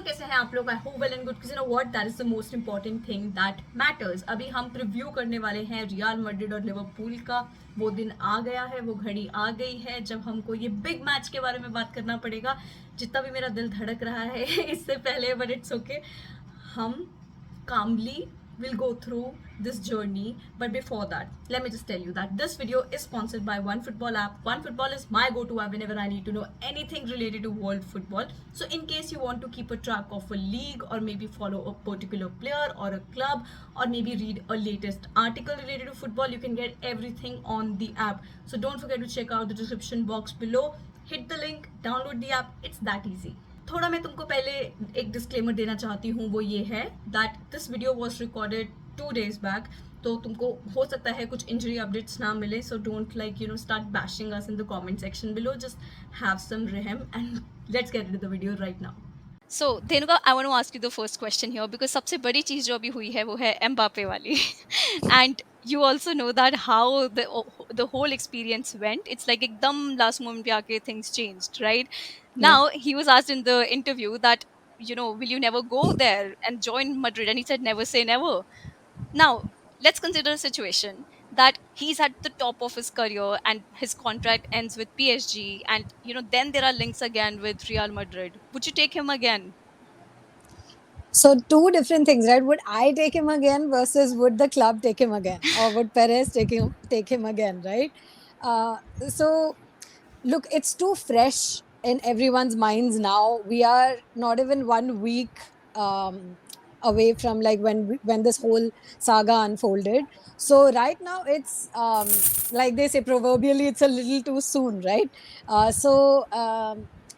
कैसे हैं आप लोग? I hope well and good, you know what, that is the most important thing that matters. अभी हम प्रिव्यू करने वाले हैं रियल मैड्रिड और लिवरपूल का. वो दिन आ गया है, वो घड़ी आ गई है जब हमको ये बिग मैच के बारे में बात करना पड़ेगा. जितना भी मेरा दिल धड़क रहा है इससे पहले, बट इट्स ओके. हम calmly will go through this journey. But before that, let me just tell you that this video is sponsored by OneFootball app. OneFootball is my go-to app whenever I need to know anything related to world football. So in case you want to keep a track of a league, or maybe follow a particular player or a club, or maybe read a latest article related to football, you can get everything on the app. So don't forget to check out the description box below. Hit the link, download the app. It's that easy. थोड़ा मैं तुमको पहले एक disclaimer देना चाहती हूँ, वो ये है that this video was recorded 2 days back. तो तुमको हो सकता है कुछ इंजरी अपडेट्स ना मिले, so don't start bashing us in the comment section below. Just have some रहम and let's get into the video right now. So, Dhenuka, I want to ask you the first question here because सबसे बड़ी चीज़ जो अभी हुई है वो है Mbappe वाली. And you also know that how the whole experience went. It's like एकदम last moment पे आके things changed, right? Now he was asked in the interview that will you never go there and join Madrid, and he said never say never. Now, let's consider a situation that he's at the top of his career and his contract ends with PSG, and then there are links again with Real Madrid. Would you take him again? So 2 different things, right? Would I take him again versus would the club take him again, or would Perez take him again, right? So look, it's too fresh in everyone's minds now. We are not even 1 week away from like when this whole saga unfolded. So right now it's like they say proverbially, it's a little too soon, right?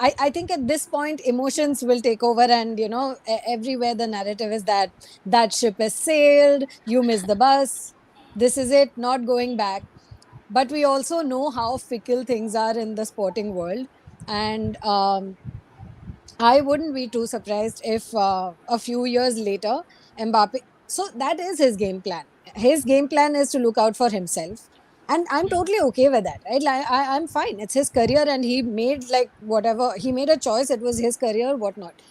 I think at this point emotions will take over, and everywhere the narrative is that ship has sailed, you missed the bus, this is it, not going back. But we also know how fickle things are in the sporting world, and I wouldn't be too surprised if a few years later Mbappe. So that is his game plan. His game plan is to look out for himself, and I'm totally okay with that, right? I'm fine. It's his career, and he made like whatever he made a choice. It was his career, whatnot.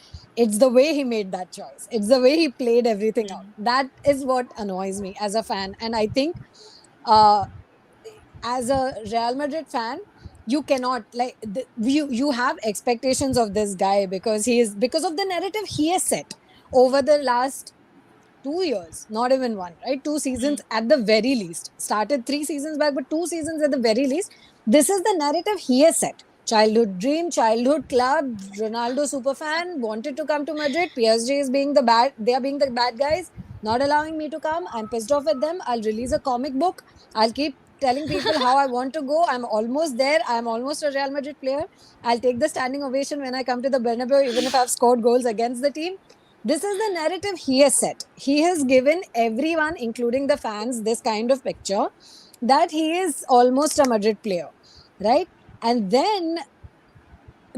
It's the way he made that choice. It's the way he played everything out. That is what annoys me as a fan, and I think as a Real Madrid fan, you cannot you have expectations of this guy because because of the narrative he has set over the last 2 years, not even one, right? 2 seasons at the very least. Started 3 seasons back, but 2 seasons at the very least. This is the narrative he has set. Childhood dream, childhood club, Ronaldo superfan, wanted to come to Madrid. PSG is being the bad, they are being the bad guys, not allowing me to come. I'm pissed off at them. I'll release a comic book. I'll keep telling people how I want to go. I'm almost there. I'm almost a Real Madrid player. I'll take the standing ovation when I come to the Bernabeu, even if I've scored goals against the team. This is the narrative he has set. He has given everyone, including the fans, this kind of picture that he is almost a Madrid player, right? And then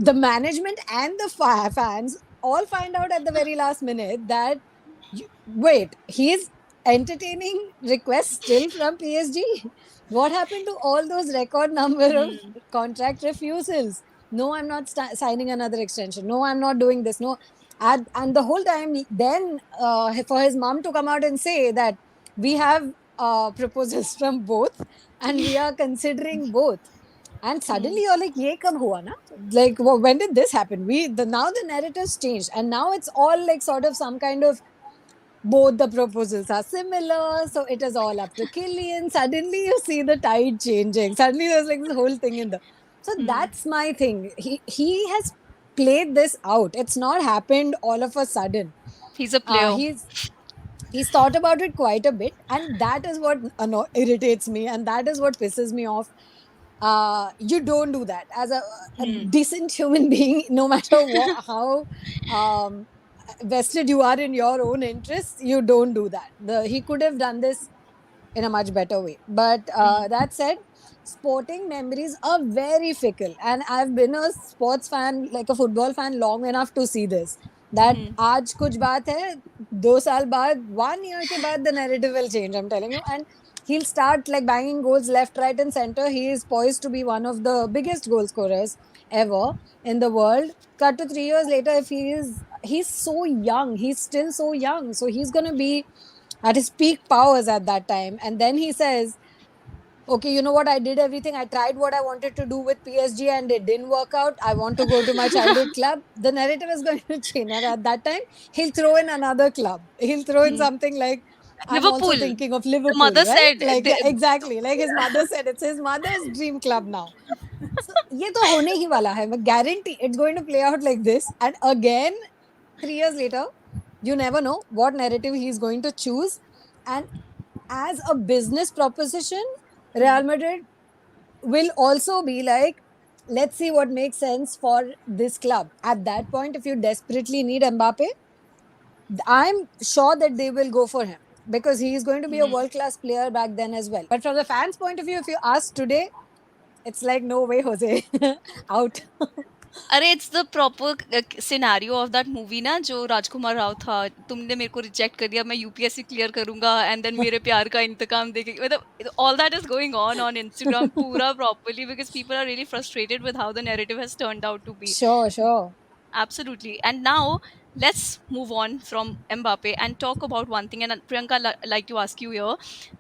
the management and the fans all find out at the very last minute that, wait, he's entertaining requests still from PSG. What happened to all those record number of contract refusals? No, I'm not signing another extension. No, I'm not doing this. No. And the whole time, then for his mom to come out and say that we have proposals from both and we are considering both. And suddenly you're like, ye kab hua na? Like, when did this happen? Now the narrative's changed, and now it's all like sort of some kind of, both the proposals are similar, so it is all up to Killian. Suddenly you see the tide changing. Suddenly there's like this whole thing in the. So that's my thing. He has played this out. It's not happened all of a sudden. He's a player. He's thought about it quite a bit, and that is what irritates me, and that is what pisses me off. You don't do that as a decent human being, no matter how vested you are in your own interests. You don't do that. He could have done this in a much better way. But that said, sporting memories are very fickle, and I've been a sports fan, like a football fan, long enough to see this. That आज कुछ बात है, 2 साल बाद, 1 year के बाद, the narrative will change. I'm telling you, and he'll start like banging goals left, right, and center. He is poised to be one of the biggest goal scorers ever in the world. Cut to 3 years later, if he is he's so young. He's still so young. So he's going to be at his peak powers at that time. And then he says, okay, you know what? I did everything. I tried what I wanted to do with PSG and it didn't work out. I want to go to my childhood club. The narrative is going to change. And at that time, he'll throw in another club. He'll throw in Hmm. something like, I'm also Liverpool. thinking of The Liverpool, mother right? said Like, they, yeah, exactly. Like his mother said, it's his mother's dream club now. So, ये तो होने ही वाला है. मैं guarantee it's going to play out like this. And again, 3 years later, you never know what narrative he's going to choose. And as a business proposition, Real Madrid will also be like, let's see what makes sense for this club. At that point, if you desperately need Mbappe, I'm sure that they will go for him because he is going to be a hmm. world class player back then as well. But from the fans' point of view, if you ask today, it's like, no way, Jose, out. अरे it's the proper scenario of that movie ना जो राजकुमार राव था, तुमने मेरे को reject कर दिया, मैं यूपीएससी क्लियर करूंगा एंड देन मेरे प्यार का इंतकाम देके, मतलब all that is going on Instagram पूरा properly because people are really frustrated with how the narrative has turned out to be. Sure, sure. Absolutely. And now let's move on from Mbappe and talk about one thing. And Priyanka, like to ask you here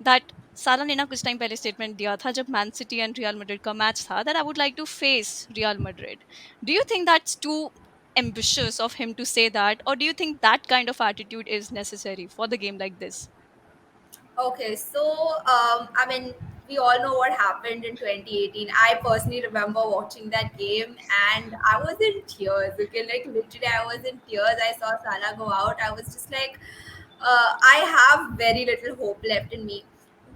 that सारा ने ना कुछ time पहले statement दिया था जब man city and real Madrid का match था that I would like to face Real Madrid. Do you think that's too ambitious of him to say that, or do you think that kind of attitude is necessary for the game like this? Okay, so I mean, we all know what happened in 2018. I personally remember watching that game and I was in tears. Okay, like literally, I was in tears. I saw Salah go out. I was just like, I have very little hope left in me.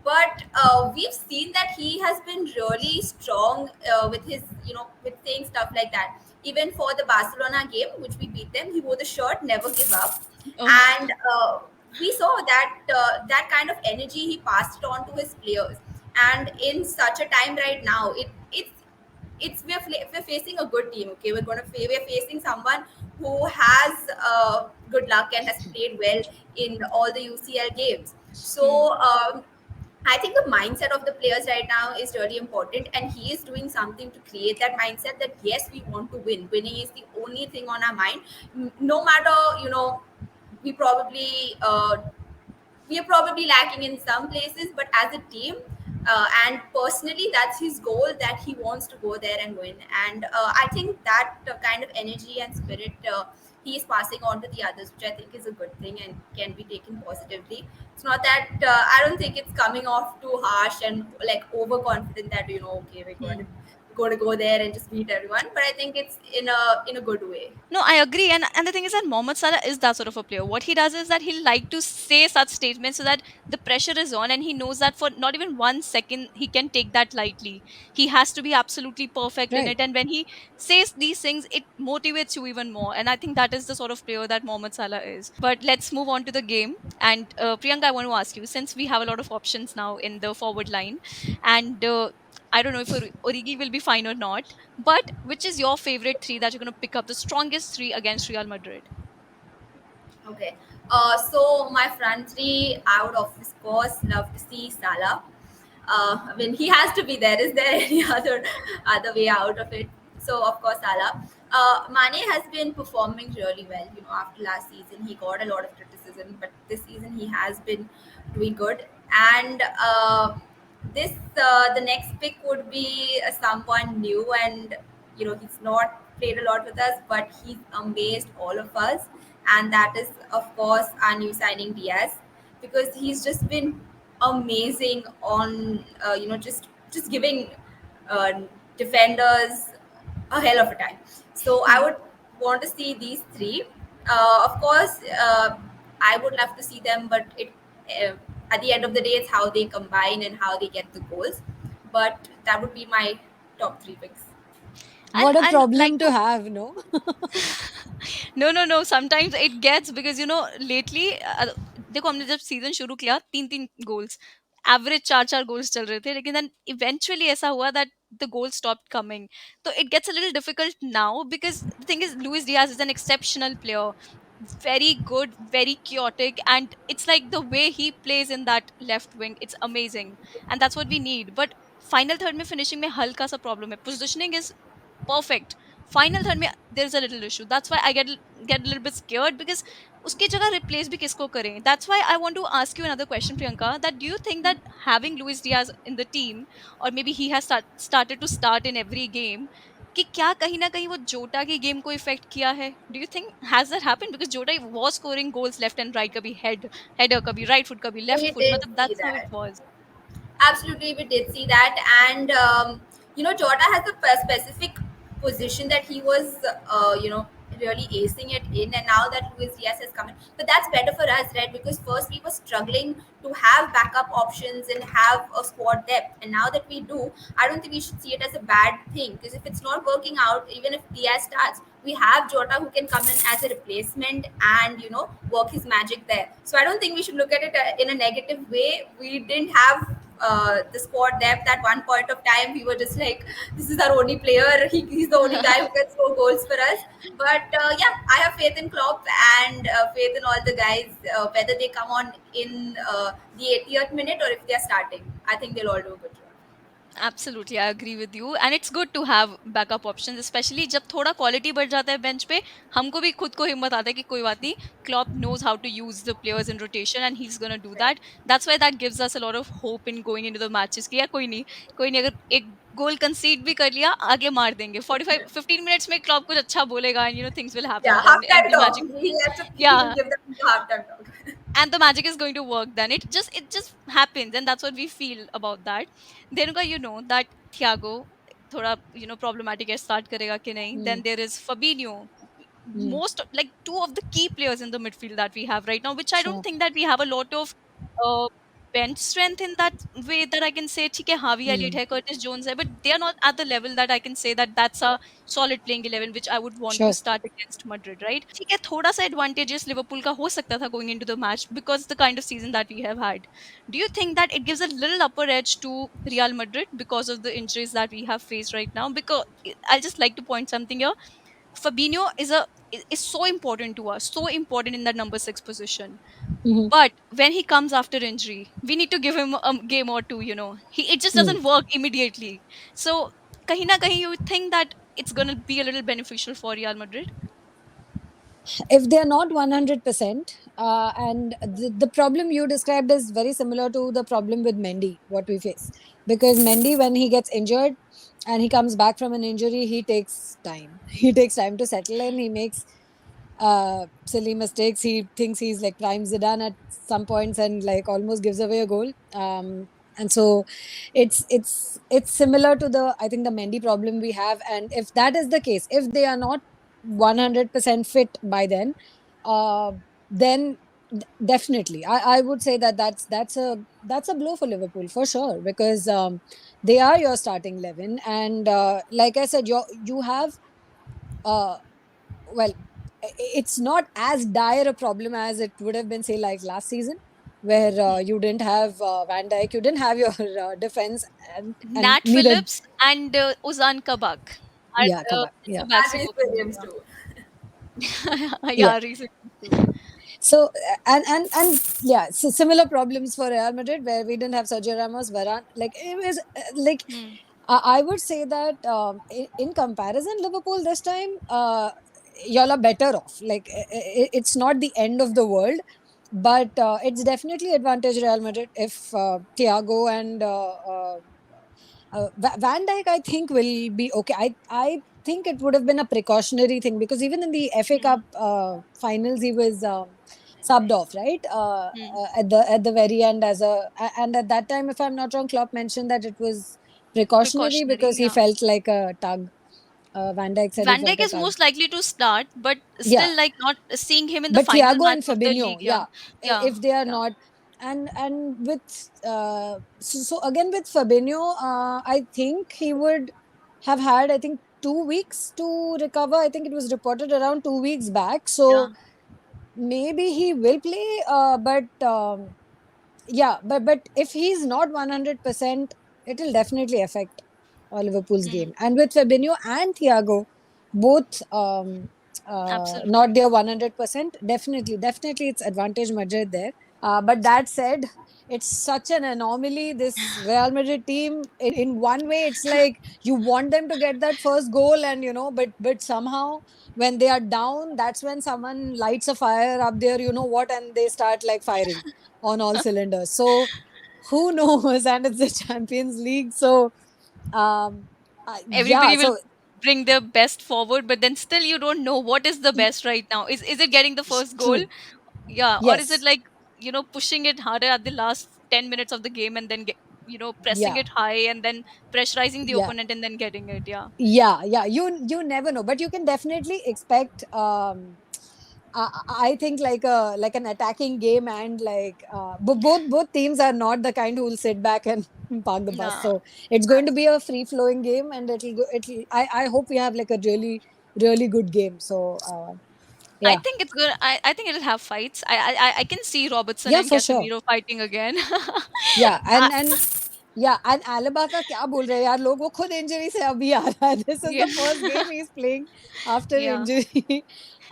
But we've seen that he has been really strong with his, with saying stuff like that. Even for the Barcelona game, which we beat them, he wore the shirt, never give up. Oh, And we saw that that kind of energy he passed it on to his players. And in such a time right now, it's we're facing a good team. Okay, we're facing someone who has good luck and has played well in all the UCL games. hmm. So I think the mindset of the players right now is really important, and he is doing something to create that mindset that yes, we want to win. Winning is the only thing on our mind. No matter, we probably we are probably lacking in some places, but as a team and personally, that's his goal, that he wants to go there and win. And I think that kind of energy and spirit he is passing on to the others, which I think is a good thing and can be taken positively. It's not that I don't think it's coming off too harsh and like overconfident that okay, going to go there and just beat everyone. But I think it's in a good way. No, I agree. And the thing is that Mohamed Salah is that sort of a player. What he does is that he like to say such statements so that the pressure is on and he knows that for not even 1 second he can take that lightly. He has to be absolutely perfect in Right. it. And when he says these things, it motivates you even more. And I think that is the sort of player that Mohamed Salah is. But let's move on to the game. And Priyanka, I want to ask you, since we have a lot of options now in the forward line, and I don't know if Origi will be fine or not, but which is your favorite three that you're going to pick up, the strongest three against Real Madrid? Okay. So my front three, I would of course love to see Salah. I mean, he has to be there. Is there any other way out of it? So of course Salah. Mane has been performing really well. After last season, he got a lot of criticism, but this season he has been doing good. And this the next pick would be someone new, and he's not played a lot with us, but he's amazed all of us, and that is of course our new signing Diaz, because he's just been amazing on just giving uh, defenders a hell of a time. So I Hmm. would want to see these three. Of course, I would love to see them, but uh, at the end of the day, it's how they combine and how they get the goals. But that would be my top three picks. What a And like problem to to have, no? no, sometimes it gets because lately देखो हमने जब season शुरू किया 3-3 goals average 4-4 goals चल रहे थे, लेकिन then eventually ऐसा हुआ that the goals stopped coming. So it gets a little difficult now because the thing is Luis Diaz is an exceptional player, very good, very chaotic, and it's like the way he plays in that left wing, it's amazing, and that's what we need. But final third में finishing में हल्का सा problem है. Positioning is perfect, final third में there's a little issue. That's why I get a little bit scared because उसकी जगह replace भी किसको करें? That's why I want to ask you another question, Priyanka. That do you think that having Luis Diaz in the team, or maybe he has started to start in every game, कि क्या कहीं ना कहीं वो जोटा की game को effect किया है? Do you think has that happened? Because Jota was scoring goals left and right, कभी header, कभी right foot, कभी left We foot. did मतलब see that's how it that. was. Absolutely, we did see that, and Jota has a specific position that he was, really acing it in, and now that Luis Diaz has come in, but that's better for us, right? Because first we were struggling to have backup options and have a squad depth, and now that we do, I don't think we should see it as a bad thing. Because if it's not working out, even if Diaz starts, we have Jota who can come in as a replacement and work his magic there. So I don't think we should look at it in a negative way. We didn't have the squad depth at one point of time. We were just like, this is our only player. He's the only guy who can score goals for us. But yeah, I have faith in Klopp and faith in all the guys, whether they come on in the 80th minute or if they're starting. I think they'll all do a good job. Absolutely, I agree with you. And it's good to have backup options, especially जब थोड़ा quality बढ़ जाता है bench पे, हमको भी खुद को हिम्मत आता है कि कोई बात नहीं, Klopp knows how to use the players in rotation and he's gonna do that. That's why that gives us a lot of hope in going into the matches कि यार कोई नहीं, अगर एक goal concede भी कर लिया, आगे मार देंगे. 15 minutes में Klopp कुछ अच्छा बोलेगा and things will Yeah, happen then half and time the talk. magic. He'll Yeah, give them the half time talk. and the magic is going to work then it just happens, and that's what we feel about that. Then that Thiago thoda problematic है, start karega कि नहीं. Hmm. Then there is Fabinho, Hmm. most like two of the key players in the midfield that we have right now, which I don't Sure. think that we have a lot of uh, bench strength in that way that I can say ठीक है, Harvey Elliott Hmm. है, Curtis Jones है, but they are not at the level that I can say that that's a solid playing 11 which I would want to Sure. start against Madrid, right? ठीक है, थोड़ा सा advantageous Liverpool का हो सकता था going into the match because the kind of season that we have had. Do you think that it gives a little upper edge to Real Madrid because of the injuries that we have faced right now? Because I'll just like to point something here. Fabinho is so important to us, so important in that number 6 position. Hmm. But when he comes after injury, we need to give him a game or two. It just Hmm. doesn't work immediately. So kahin na kahin you think that it's gonna be a little beneficial for Real Madrid? If they are not 100%, and the problem you described is very similar to the problem with Mendy, what we face. Because Mendy, when he gets injured and he comes back from an injury, he takes time. He takes time to settle in. He makes silly mistakes. He thinks he's like prime Zidane at some points and like almost gives away a goal. And so it's similar to the, I think, the Mendy problem we have. And if that is the case, if they are not 100% fit by then definitely I would say that that's a blow for Liverpool for sure, because they are your starting 11, and like I said, you have uh, well, it's not as dire a problem as it would have been, say, like last season, where you didn't have Van Dijk, you didn't have your defense, and Nat neither, Phillips and Ozan Kabak at yeah, Kabak, yeah, And Reece Sebastian. Williams too. yeah. Yeah, recently too. So and yeah, so similar problems for Real Madrid, where we didn't have Sergio Ramos, Varane. Like it was like Hmm. I would say that in comparison, Liverpool this time, y'all are better off. Like it's not the end of the world, but it's definitely advantage Real Madrid if Thiago and Van Dijk, I think, will be okay. I think it would have been a precautionary thing, because even in the FA Hmm. Cup finals, he was subbed off, right? Hmm. At the very end, and at that time, if I'm not wrong, Klopp mentioned that it was precautionary Precautionary, because he yeah. felt like a tug. Van Dijk said he Van felt Dijk a is tug. most likely to start, but Yeah, still, like not seeing him in the but final Thiago match and of the Fabinho, league. Yeah, yeah, yeah, if they are yeah, not, and with so again with Fabinho, I think he would have had, I think, 2 weeks to recover. I think it was reported around 2 weeks back. yeah. So maybe he will play, but yeah, but if he's not 100%, it will definitely affect Liverpool's Hmm. game. And with Fabinho and Thiago, both Absolutely. not there 100%, definitely it's advantage Madrid there. But that said, it's such an anomaly, this Real Madrid team. In one way, it's like you want them to get that first goal, and but somehow when they are down, that's when someone lights a fire up there, you know what, and they start like firing on all cylinders. So who knows? And it's the Champions League, so um, yeah. Everybody will So bring their best forward, but then still you don't know what is the best right now. Is it getting the first goal? true. Yeah, or is it Yes. like, pushing it harder at the last 10 minutes of the game and then pressing Yeah. it high and then pressurizing the Yeah. opponent and then getting it. Yeah. Yeah. You never know, but you can definitely expect. I think like an attacking game, and like both teams are not the kind who will sit back and park the bus. No. So it's going to be a free flowing game, and it'll. I hope we have like a really good game. So I yeah. think it's good. I think it'll have fights. I can see Robertson Yeah, and for sure. Casemiro fighting again. Yeah, uh, and yeah, and Alaba का क्या बोल रहे हैं यार लोग, वो खुद injury से अभी आ रहा है. This is yeah. the first game he's playing after Yeah. injury.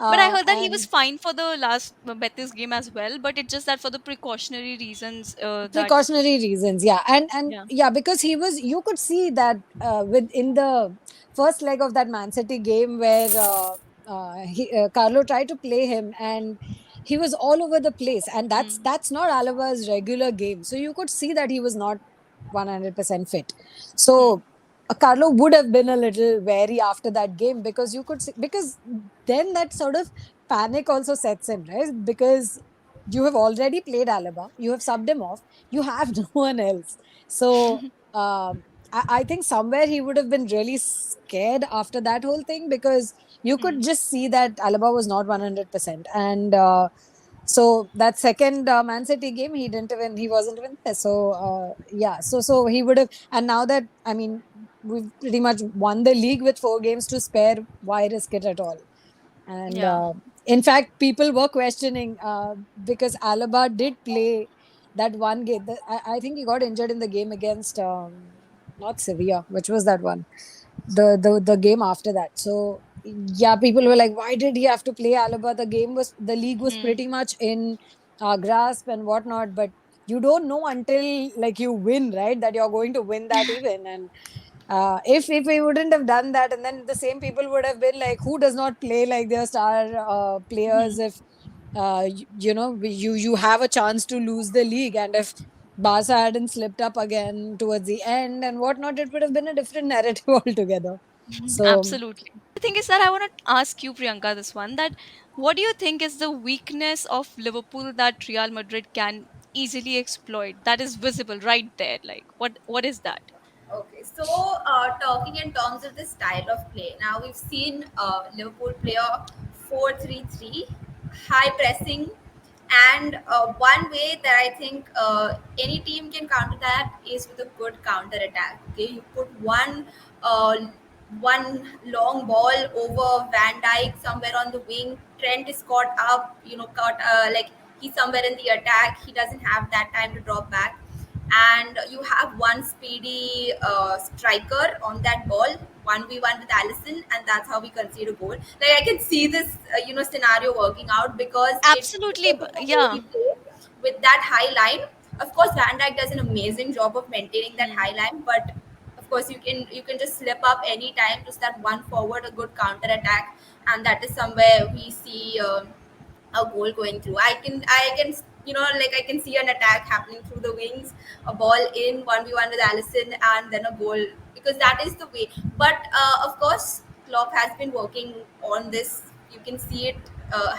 But I heard that he was And fine for the last Betis game as well. But it's just that for the precautionary reasons, that precautionary reasons, yeah, and yeah. yeah, because he was, you could see that with in the first leg of that Man City game where Carlo tried to play him, and he was all over the place, and Mm, that's not Alaba's regular game, so you could see that he was not 100% fit. So mm, Carlo would have been a little wary after that game, because you could see, because then that sort of panic also sets in, right? Because you have already played Alaba, you have subbed him off, you have no one else. So I think somewhere he would have been really scared after that whole thing, because you could mm, just see that Alaba was not 100%. And so that second Man City game, he wasn't even there. So yeah, so he would have. And now that, I mean, we've pretty much won the league with 4 games to spare. Why risk it at all? And yeah. in fact, people were questioning because Alaba did play that one game. I think he got injured in the game against not Sevilla, which was that one, the game after that. So yeah, people were like, why did he have to play Alaba? The league was Mm, pretty much in grasp and whatnot, but you don't know until like you win, right? That you're going to win that even. And if we wouldn't have done that, and then the same people would have been like, who does not play like their star players? mm, If you have a chance to lose the league, and if Barca hadn't slipped up again towards the end and whatnot, it would have been a different narrative altogether. So absolutely. The thing is that I want to ask you, Priyanka, this one, that what do you think is the weakness of Liverpool that Real Madrid can easily exploit? That is visible right there. Like, what is that? Okay, so talking in terms of the style of play, now we've seen Liverpool play a 4-3-3, high pressing, and one way that I think any team can counter that is with a good counter attack. Okay, you put uh, one long ball over Van Dijk somewhere on the wing. Trent is caught up, caught like he's somewhere in the attack. He doesn't have that time to drop back, and you have one speedy striker on that ball, 1v1 with Alisson, and that's how we concede a goal. Like I can see this scenario working out, because it's Absolutely. because of the way we Yeah. play with that high line. Of course Van Dijk does an amazing job of maintaining that Hmm. high line, but of course you can just slip up any time to start one forward, a good counter attack, and that is somewhere we see a goal going through. I can like I can see an attack happening through the wings, a ball in 1v1 with Allison, and then a goal, because that is the way. But of course, Klopp has been working on this. You can see it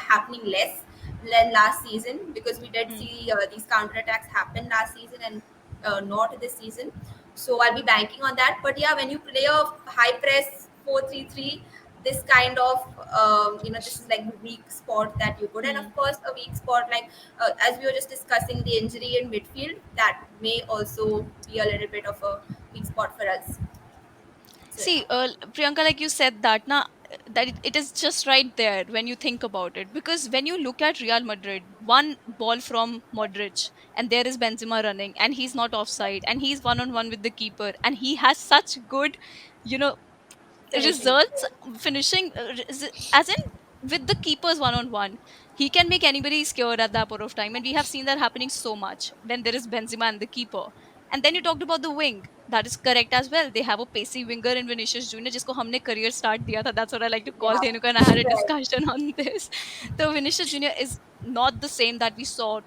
happening less than last season, because we did Hmm. see these counter attacks happen last season, and not this season. So I'll be banking on that. But yeah, when you play a high press 4-3-3, this kind of this is like the weak spot that you put. And Hmm. of course a weak spot, like as we were just discussing, the injury in midfield, that may also be a little bit of a weak spot for us. So yeah. See, Priyanka, like you said that now, that it is just right there when you think about it. Because when you look at Real Madrid, one ball from Modric, and there is Benzema running, and he's not offside, and he's one on one with the keeper, and he has such good, you know, Finishing. results finishing, as in with the keepers one on one. He can make anybody scared at that point of time, and we have seen that happening so much when there is Benzema and the keeper. And then you talked about the wing. That is correct as well. They have a pacey winger in Vinicius Junior, जिसको हमने career start दिया था. That's what I like to call Yeah. Thenuka, and I had a Right. discussion on this. So Vinicius Junior is not the same that we saw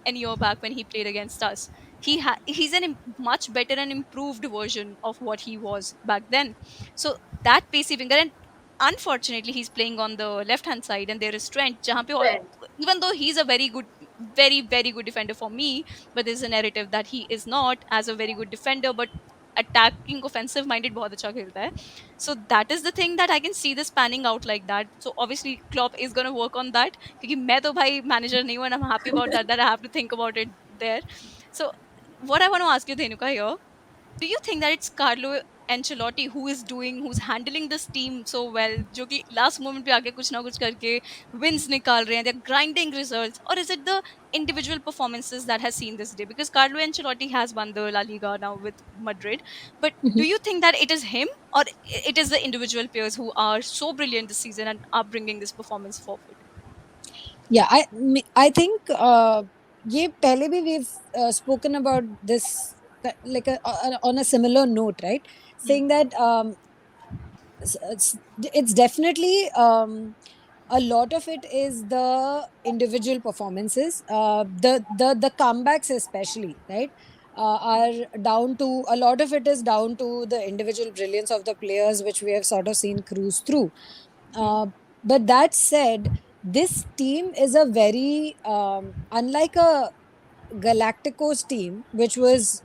any year back when he played against us. He's much better and improved version of what he was back then. So that pacey winger, and unfortunately he's playing on the left hand side, and there is Trent, जहाँ पे Right. even though he's a very good defender for me, but there's a narrative that he is not as a very good defender, but attacking offensive minded बहुत अच्छा खेलता है. So that is the thing that I can see this panning out like that. So obviously Klopp is going to work on that, क्योंकि मैं तो भाई manager नहीं हूँ, and I'm happy about that I have to think about it there. So what I want to ask you, Dhenuka, here, do you think that it's Carlo Ancelotti who's handling this team so well, जो कि last moment पे आके कुछ ना कुछ करके wins निकाल रहे हैं, they're grinding results, or is it the individual performances that has seen this day? Because Carlo Ancelotti has won the La Liga now with Madrid, but do you think that it is him, or it is the individual players who are so brilliant this season and are bringing this performance forward? Yeah, I think ये पहले भी we've spoken about this like on a similar note, right? Saying that it's definitely a lot of it is the individual performances, the comebacks especially, right, are down to, a lot of it is down to the individual brilliance of the players, which we have sort of seen cruise through. uh, but that said, this team is a very unlike a Galacticos team, which was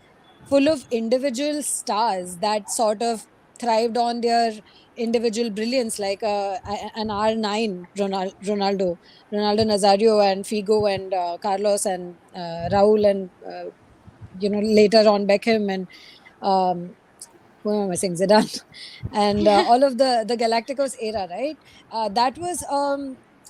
full of individual stars that sort of thrived on their individual brilliance, like an R9 Ronaldo Nazario and Figo and Carlos and Raul and later on Beckham and who am I saying, Zidane and all of the Galacticos era, right? That was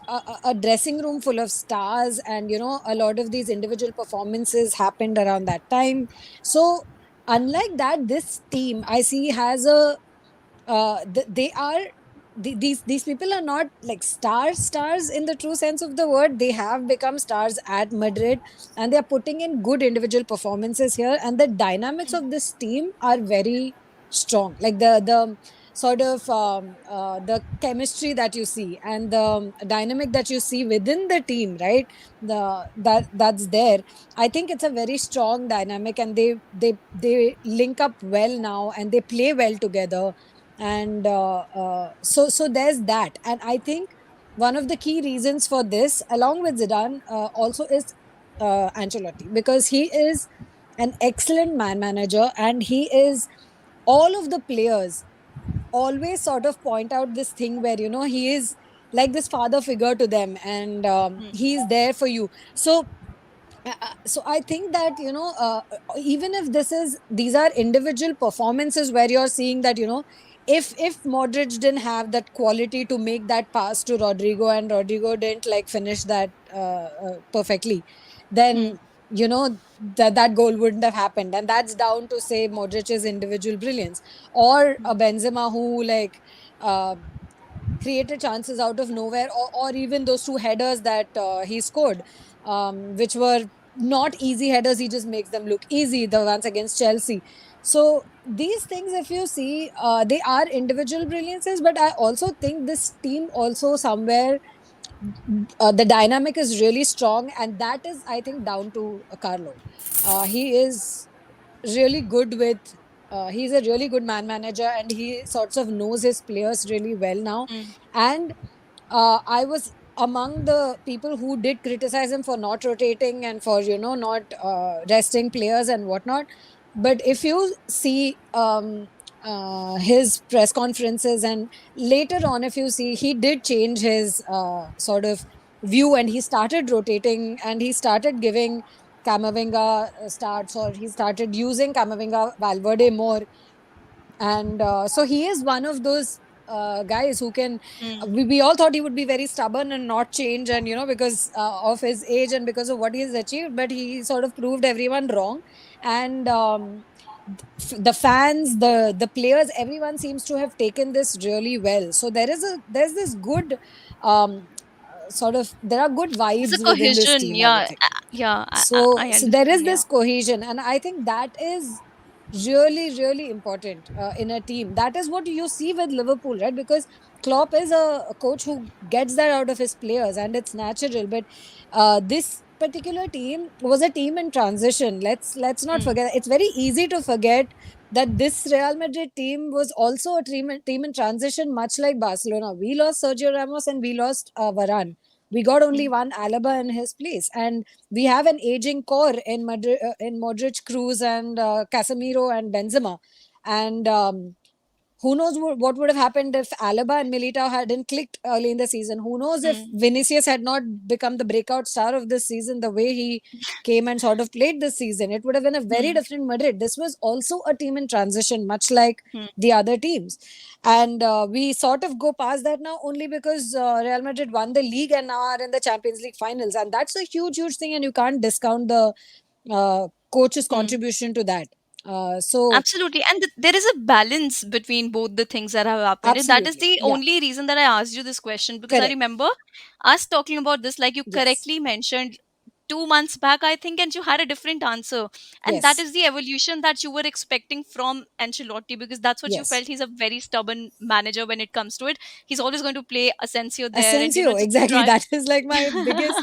a dressing room full of stars, and a lot of these individual performances happened around that time. So unlike that, this team I see has a they are these people are not like stars in the true sense of the word. They have become stars at Madrid, and they are putting in good individual performances here, and the dynamics of this team are very strong, like the sort of the chemistry that you see and the dynamic that you see within the team, right? That's there. I think it's a very strong dynamic, and they link up well now, and they play well together. And so there's that. And I think one of the key reasons for this, along with Zidane, also is Ancelotti, because he is an excellent man manager, and he is, all of the players always sort of point out this thing where he is like this father figure to them, and he's there for you. So I think that even if these are individual performances where you're seeing that if Modric didn't have that quality to make that pass to Rodrigo, and Rodrigo didn't like finish that perfectly, then that goal wouldn't have happened, and that's down to, say, Modric's individual brilliance, or a Benzema who like created chances out of nowhere, or even those two headers that he scored, which were not easy headers. He just makes them look easy, the ones against Chelsea. So these things, if you see, they are individual brilliances, but I also think this team also somewhere the dynamic is really strong, and that is, I think, down to Carlo. He is really good with he's a really good man manager, and he sorts of knows his players really well now. And I was among the people who did criticize him for not rotating and for not resting players and whatnot. But if you see his press conferences, and later on if you see, he did change his sort of view, and he started rotating, and he started giving Camavinga starts, or he started using Camavinga Valverde more. And so he is one of those guys who can we all thought he would be very stubborn and not change, and because of his age and because of what he has achieved, but he sort of proved everyone wrong. And the fans, the players, everyone seems to have taken this really well. So there's this good sort of there are good It's a vibes within this cohesion. team, I would Yeah. think. Yeah. So I so there is understand. Yeah. this cohesion, and I think that is really important in a team. That is what you see with Liverpool, right? Because Klopp is a coach who gets that out of his players, and it's natural. But this particular team was a team in transition. Let's not Mm, forget. It's very easy to forget that this Real Madrid team was also a team in transition, much like Barcelona. We lost Sergio Ramos and we lost Varane. We got only mm, one Alaba in his place, and we have an aging core in Madrid, in Modric, Cruz, and Casemiro and Benzema, and who knows what would have happened if Alaba and Militao hadn't clicked early in the season? Who knows if mm, Vinicius had not become the breakout star of this season the way he came and sort of played this season? It would have been a very mm, different Madrid. This was also a team in transition, much like mm, the other teams. And we sort of go past that now only because Real Madrid won the league and now are in the Champions League finals. And that's a huge thing, and you can't discount the coach's mm. contribution to that. So, Absolutely. And there is a balance between both the things that have happened. And that is absolutely. the Yeah. only reason that I asked you this question, because I Correct. remember us talking about this, like you Yes. correctly mentioned 2 months back, I think, and you had a different answer. And that Yes. is the evolution that you were expecting from Ancelotti, because that's what you Yes. felt. He's a very stubborn manager when it comes to it. He's always going to play Asensio there and, Asensio, just exactly. try. That is like my biggest.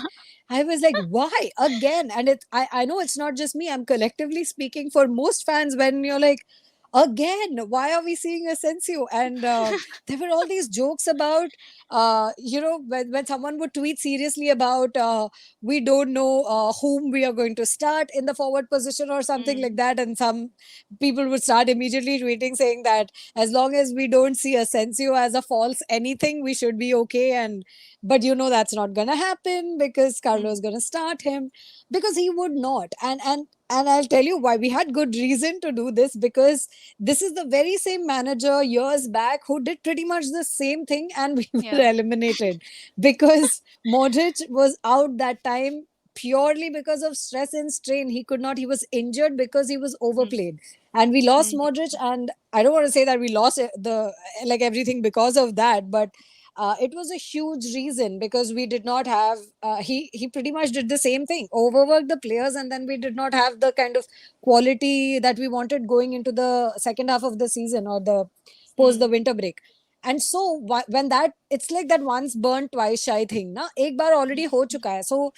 I was like, why again? And I know it's not just me. I'm collectively speaking for most fans when you're like, again, why are we seeing Asensio? And there were all these jokes about, when someone would tweet seriously about, we don't know whom we are going to start in the forward position or something like Mm, that. And some people would start immediately tweeting saying that as long as we don't see Asensio as a false anything, we should be okay. And but that's not gonna happen because Carlo mm, is gonna start him because he would not. And I'll tell you why we had good reason to do this, because this is the very same manager years back who did pretty much the same thing and we were yeah. eliminated because Modric was out that time purely because of stress and strain. He could not, he was injured because he was Mm, overplayed, and we lost mm, Modric. And I don't want to say that we lost the like everything because of that, but it was a huge reason because we did not have. He pretty much did the same thing, overworked the players, and then we did not have the kind of quality that we wanted going into the second half of the season or the post the mm, winter break. And so when that, it's like that once burnt twice shy thing. Na, ek bar already ho chuka hai. So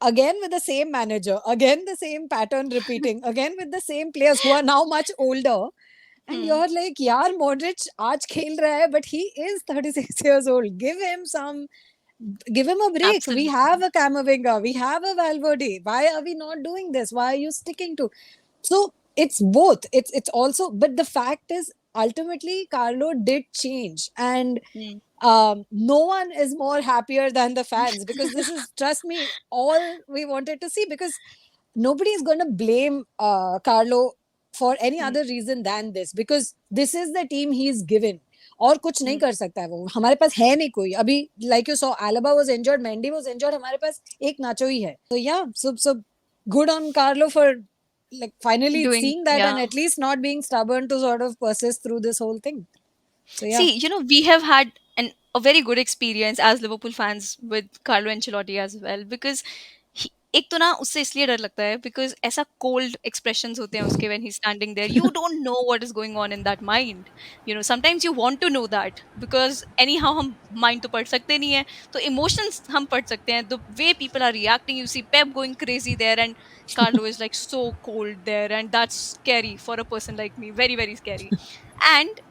again with the same manager, again the same pattern repeating, again with the same players who are now much older. And mm. you're like, yaar, Modric aaj khel raha hai, but he is 36 years old. Give him a break. We have Absolutely. a Camavinga, we have a Valverde. Why are we not doing this? Why are you sticking to? So it's both. It's also, but the fact is, ultimately, Carlo did change, and Mm, no one is more happier than the fans because this is, trust me, all we wanted to see. Because nobody is going to blame Carlo for any mm, other reason than this, because this is the team he's given. और कुछ नहीं mm. कर सकता है वो, हमारे पास है नहीं कोई अभी. Like you saw, Alaba was injured, Mendy was injured, हमारे पास एक नाचो ही है. So yeah, so good on Carlo for like finally Doing, seeing that yeah. and at least not being stubborn to sort of persist through this whole thing. So yeah. See, we have had a very good experience as Liverpool fans with Carlo Ancelotti as well, because एक तो ना उससे इसलिए डर लगता है because ऐसा cold expressions होते हैं उसके when he standing there, you don't know what is going on in that mind. Sometimes you want to know that because anyhow हम माइंड तो पढ़ सकते नहीं है, तो इमोशंस हम पढ़ सकते हैं. The way people are reacting, you see Pep going crazy there and Carlo is like so cold there, and that's scary for a person like me, very very scary. And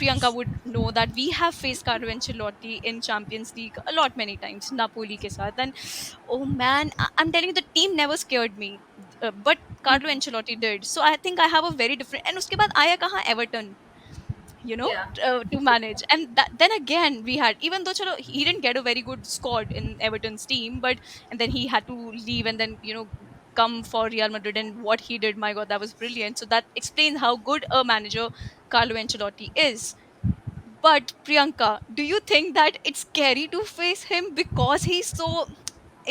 Priyanka would know that we have faced Carlo Ancelotti in Champions League a lot many times, Napoli ke sath. And oh man, I'm telling you, the team never scared me, but Carlo Ancelotti did. So I think I have a very different. And uske baad aaya kahan Everton, Yeah. to manage. And then again, we had, even though chalo, he didn't get a very good squad in Everton's team, but and then he had to leave and then come for Real Madrid, and what he did, my God, that was brilliant. So that explains how good a manager Carlo Ancelotti is. But Priyanka, do you think that it's scary to face him because he's so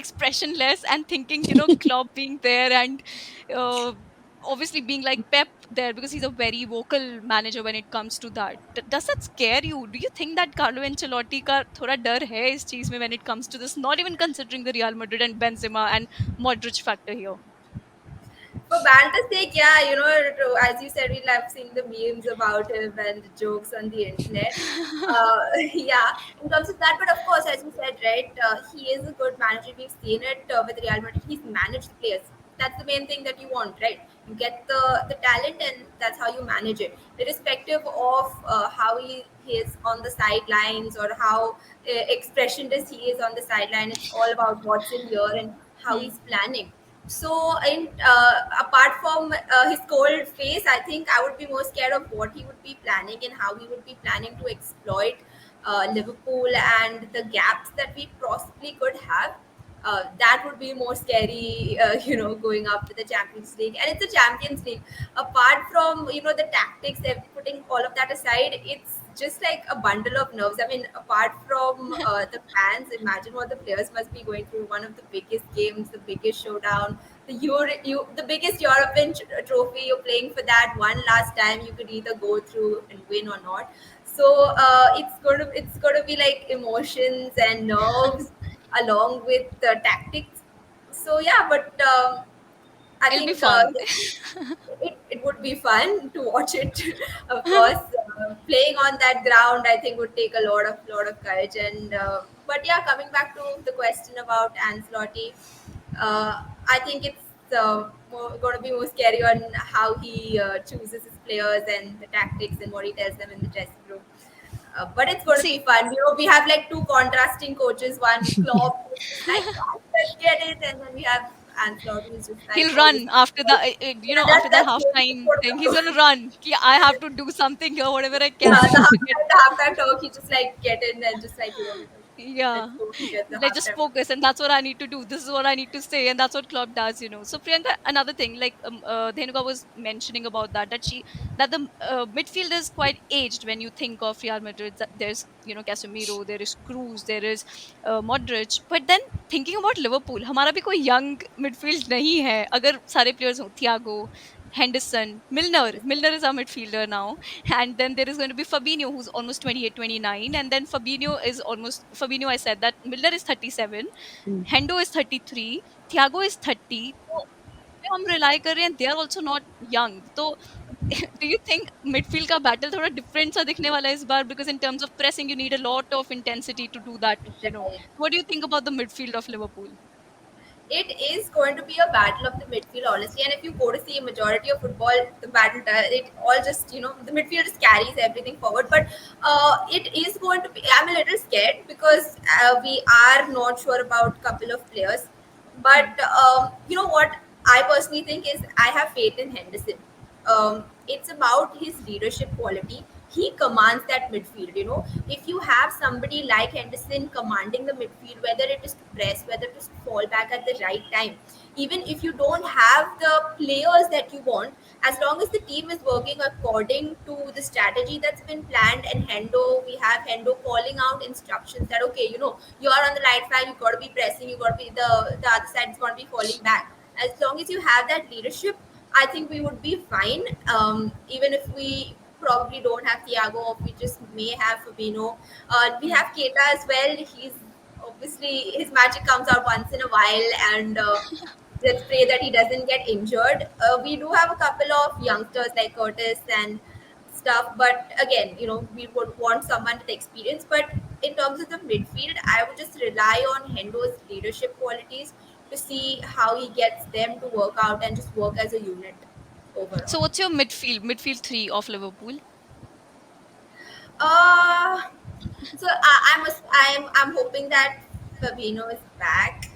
expressionless and thinking, Klopp being there and uh, obviously being like Pep there because he's a very vocal manager when it comes to that. Does that scare you? Do you think that Carlo Ancelotti का थोड़ा डर है इस चीज में when it comes to this? Not even considering the Real Madrid and Benzema and Modric factor here. For banter's sake, yeah, as you said, we love seeing the memes about him and the jokes on the internet. Yeah, in terms of that, but of course, as you said, right, he is a good manager. We've seen it with Real Madrid. He's managed the players. That's the main thing that you want, right? You get the talent, and that's how you manage it, irrespective of how he is on the sidelines or how expressionless he is on the sideline. It's all about what's in here and how Hmm. he's planning. So, apart from his cold face, I think I would be more scared of what he would be planning and how he would be planning to exploit Liverpool and the gaps that we possibly could have. That would be more scary, going up to the Champions League. And it's a Champions League. Apart from, the tactics, putting all of that aside, it's just like a bundle of nerves. I mean, apart from the fans, imagine what the players must be going through. One of the biggest games, the biggest showdown, the biggest European trophy. You're playing for that one last time. You could either go through and win or not. So it's going to be like emotions and nerves along with tactics. So yeah, but I It'll be think fun. it would be fun to watch it. Of course, playing on that ground, I think would take a lot of courage. And but yeah, coming back to the question about Ancelotti, I think it's going to be more scary on how he chooses his players and the tactics and what he tells them in the dressing room. But it's going to be See, fun. We have like two contrasting coaches. One Klopp, who's just like, "Ah, let's get it," and then we have Ancelotti, who's just like, he'll "Oh, this." run after the Yeah, after the that's going to be halftime what thing. He's gonna run. Ki, I have to do something here, whatever I can yeah, to get. the halftime talk. He just like get in and just like let's Yeah, go and get the let's just halftime. focus, and that's what I need to do. This is what I need to say, and that's what Klopp does. So Priyanka, another thing, like Dhenuka was mentioning about that the midfield is quite aged when you think of Real Madrid. There's Casemiro, there is Cruz, there is Modric, but then thinking about Liverpool, हमारा भी कोई young midfield नहीं है. अगर सारे players हो, Thiago, Henderson, Milner is our midfielder now, and then there is going to be Fabinho, who's almost 28, 29, and then Fabinho. I said that Milner is 37, Hendo is 33, Thiago is 30. So हम rely कर रहे हैं, they are also not young. So do you think midfield का battle थोड़ा different सा दिखने वाला है इस बार, because in terms of pressing you need a lot of intensity to do that. Right. What do you think about the midfield of Liverpool? It is going to be a battle of the midfield, honestly. And if you go to see a majority of football, the battle it all just the midfield just carries everything forward. But it is going to be. I'm a little scared because we are not sure about a couple of players. Hmm. But you know what I personally think is I have faith in Henderson. It's about his leadership quality. He commands that midfield. If you have somebody like Henderson commanding the midfield, whether it is to press, whether it is to fall back at the right time, even if you don't have the players that you want, as long as the team is working according to the strategy that's been planned, and we have Hendo calling out instructions that okay, you are on the right side, you got to be pressing, you got to be the other side is going to be falling back. As long as you have that leadership, I think we would be fine. Even if we probably don't have Thiago, or we just may have Fabinho. We Hmm. have Keita as well. He's obviously his magic comes out once in a while, and let's pray that he doesn't get injured. We do have a couple of youngsters like Curtis and stuff, but again, we would want someone with experience. But in terms of the midfield, I would just rely on Hendo's leadership qualities to see how he gets them to work out and just work as a unit overall. So what's your midfield three of Liverpool? Uh, so I'm hoping that Fabinho is back.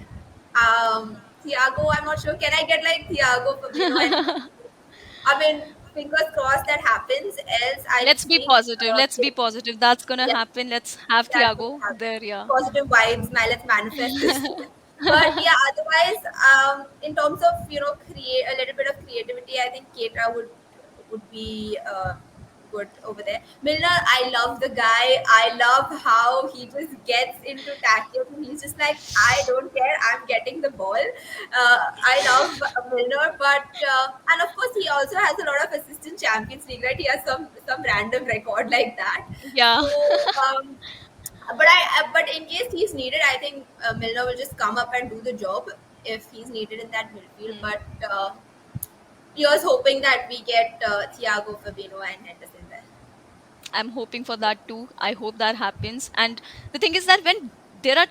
Thiago, I'm not sure. Can I get like Thiago, Fabinho, and I mean, fingers crossed that happens. Else, I Let's be think positive. Let's be positive. That's gonna yes, happen. Let's have that would Thiago have there. Yeah. positive vibes. Now let's manifest this. But yeah, otherwise, in terms of create a little bit of creativity, I think Keita would be good over there. Milner, I love the guy. I love how he just gets into tackles. He's just like, I don't care. I'm getting the ball. I love Milner, but and of course he also has a lot of assists in Champions League, right? He has some random record like that. Yeah. So, but in case he's needed, I think Milner will just come up and do the job if he's needed in that midfield. Hmm. But he was hoping that we get Thiago, Fabinho, and Henderson there. I'm hoping for that too. I hope that happens. And the thing is that when there are,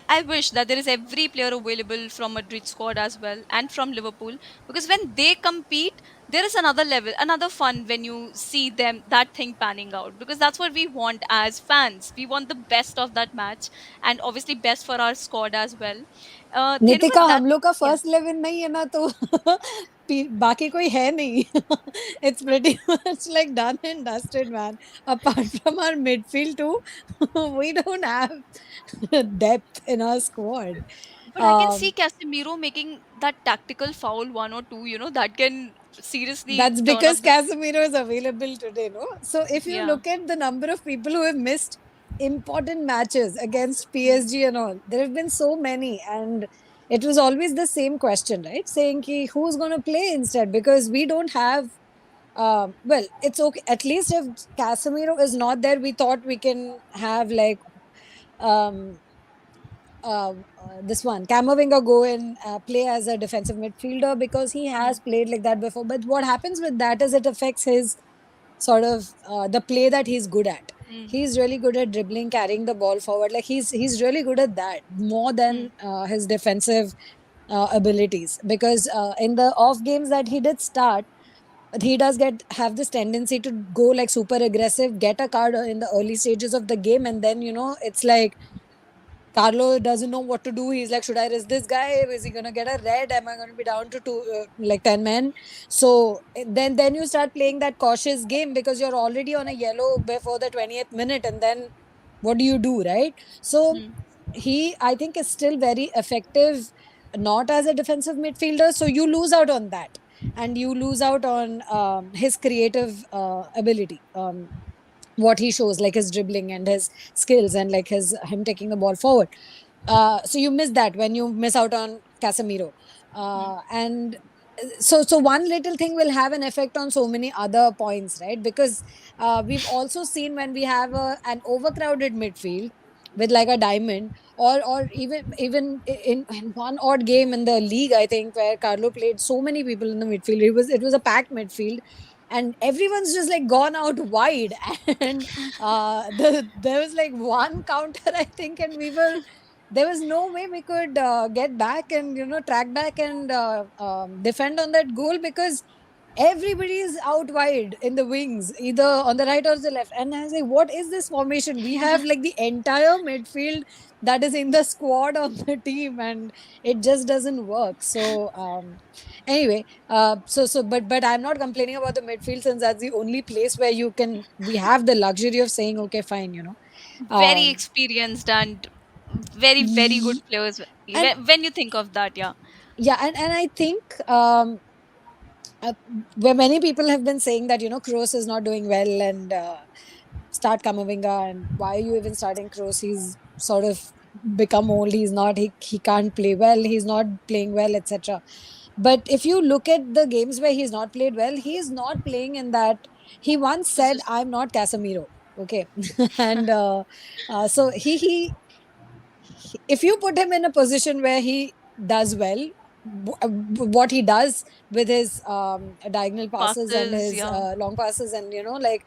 I wish that there is every player available from Madrid squad as well and from Liverpool, because when they compete, there is another level, another fun when you see them, that thing panning out, because that's what we want as fans. We want the best of that match, and obviously best for our squad as well. Nitika, Therefore, that, हम लोग का yeah. First 11 नहीं है ना, तो बाकी कोई है नहीं. It's pretty much like done and dusted, man. Apart from our midfield too, we don't have depth in our squad. But I can Um, see Casemiro making that tactical foul, one or two, that can seriously That's turn up because the. Casemiro is available today, no? So if you Yeah. look at the number of people who have missed important matches against Hmm. PSG and all, there have been so many, and it was always the same question, right? Saying ki, who's going to play instead, because we don't have. Well, it's okay. At least if Casemiro is not there, we thought we can have like um, this one Camavinga go and play as a defensive midfielder, because he has Hmm. played like that before. But what happens with that is it affects his sort of the play that he's good at. Hmm. He's really good at dribbling, carrying the ball forward. Like he's really good at that more Hmm. than his defensive abilities. Because in the off games that he did start, he does get have this tendency to go like super aggressive, get a card in the early stages of the game, and then it's like Carlo doesn't know what to do. He's like, should I risk this guy? Is he gonna get a red? Am I gonna be down to two, like 10 men? So then you start playing that cautious game, because you're already on a yellow before the 20th minute, and then what do you do, right? So Hmm. he, I think, is still very effective, not as a defensive midfielder. So you lose out on that, and you lose out on his creative ability. What he shows, like his dribbling and his skills, and like him taking the ball forward. So you miss that when you miss out on Casemiro. Hmm. And so one little thing will have an effect on so many other points, right? Because we've also seen when we have an overcrowded midfield with like a diamond, or even in one odd game in the league, I think, where Carlo played so many people in the midfield. It was a packed midfield, and everyone's just like gone out wide. And there was like one counter, I think, and there was no way we could get back and track back and defend on that goal, because everybody is out wide in the wings, either on the right or the left. And I was like, what is this formation? We have like the entire midfield that is in the squad of the team, and it just doesn't work. So anyway, but I'm not complaining about the midfield, since that's the only place where we have the luxury of saying, okay, fine, Very um experienced and very, very good y- players. and When you think of that, yeah. yeah, and I think uh, where many people have been saying that Kroos is not doing well, and start Kamavinga, and why are you even starting Kroos? He's sort of become old. He can't play well. He's not playing well, etc. But if you look at the games where he's not played well, he is not playing in that. He once said, Position. "I'm not Casemiro." Okay, and so if you put him in a position where he does well, what he does with his diagonal passes and Passes, his yeah. long passes, and like